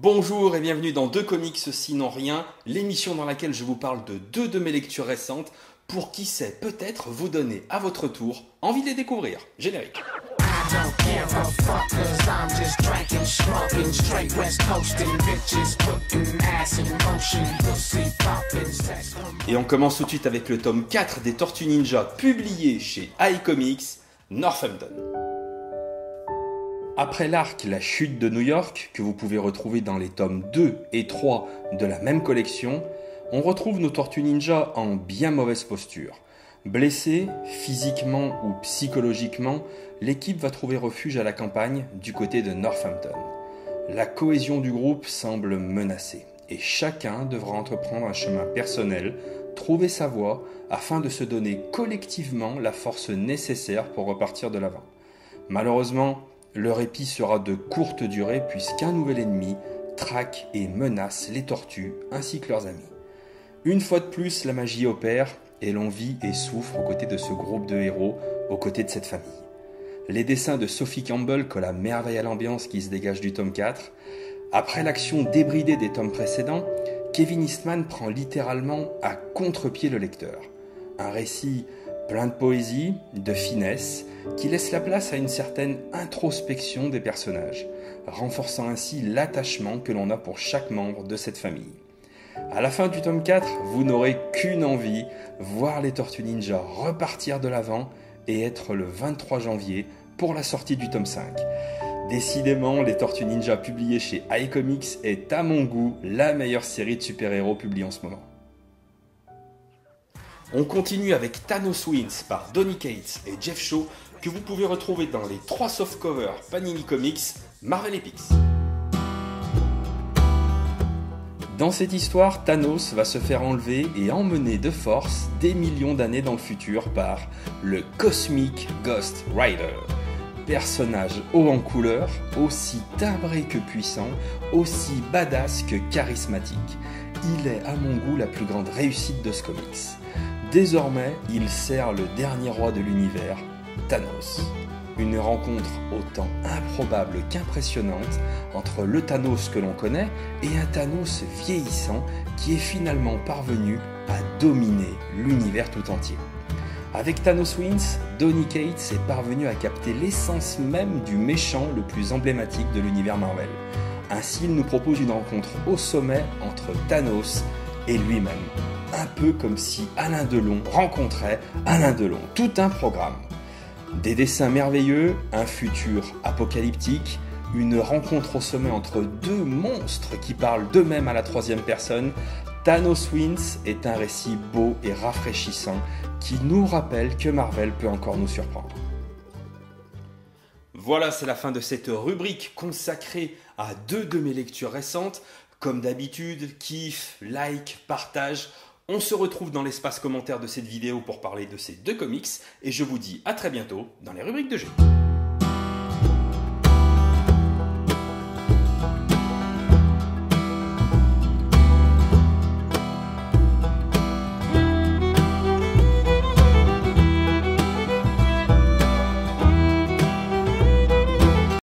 Bonjour et bienvenue dans Deux Comics Sinon Rien, l'émission dans laquelle je vous parle de deux de mes lectures récentes pour qui sait peut-être vous donner à votre tour envie de les découvrir. Générique. Et on commence tout de suite avec le tome 4 des Tortues Ninja publié chez iComics, Northampton. Après l'arc La chute de New York, que vous pouvez retrouver dans les tomes 2 et 3 de la même collection, on retrouve nos Tortues Ninja en bien mauvaise posture. Blessés, physiquement ou psychologiquement, l'équipe va trouver refuge à la campagne du côté de Northampton. La cohésion du groupe semble menacée et chacun devra entreprendre un chemin personnel, trouver sa voie afin de se donner collectivement la force nécessaire pour repartir de l'avant. Malheureusement, le répit sera de courte durée puisqu'un nouvel ennemi traque et menace les tortues ainsi que leurs amis. Une fois de plus, la magie opère et l'on vit et souffre aux côtés de ce groupe de héros, aux côtés de cette famille. Les dessins de Sophie Campbell collent à merveille à l'ambiance qui se dégage du tome 4. Après l'action débridée des tomes précédents, Kevin Eastman prend littéralement à contre-pied le lecteur. Un récit plein de poésie, de finesse, qui laisse la place à une certaine introspection des personnages, renforçant ainsi l'attachement que l'on a pour chaque membre de cette famille. À la fin du tome 4, vous n'aurez qu'une envie, voir les Tortues Ninja repartir de l'avant et être le 23 janvier pour la sortie du tome 5. Décidément, les Tortues Ninja publiées chez iComics est à mon goût la meilleure série de super-héros publiée en ce moment. On continue avec Thanos Wins par Donny Cates et Jeff Shaw que vous pouvez retrouver dans les 3 softcovers Panini Comics Marvel Epics. Dans cette histoire, Thanos va se faire enlever et emmener de force des millions d'années dans le futur par le Cosmic Ghost Rider. Personnage haut en couleur, aussi timbré que puissant, aussi badass que charismatique. Il est à mon goût la plus grande réussite de ce comics. Désormais, il sert le dernier roi de l'univers, Thanos. Une rencontre autant improbable qu'impressionnante entre le Thanos que l'on connaît et un Thanos vieillissant qui est finalement parvenu à dominer l'univers tout entier. Avec Thanos Wins, Donny Cates est parvenu à capter l'essence même du méchant le plus emblématique de l'univers Marvel. Ainsi, il nous propose une rencontre au sommet entre Thanos et lui-même. Un peu comme si Alain Delon rencontrait Alain Delon. Tout un programme. Des dessins merveilleux, un futur apocalyptique, une rencontre au sommet entre deux monstres qui parlent d'eux-mêmes à la troisième personne. Thanos Wins est un récit beau et rafraîchissant qui nous rappelle que Marvel peut encore nous surprendre. Voilà, c'est la fin de cette rubrique consacrée à deux de mes lectures récentes. Comme d'habitude, kiff, like, partage. On se retrouve dans l'espace commentaire de cette vidéo pour parler de ces deux comics et je vous dis à très bientôt dans les rubriques de jeux.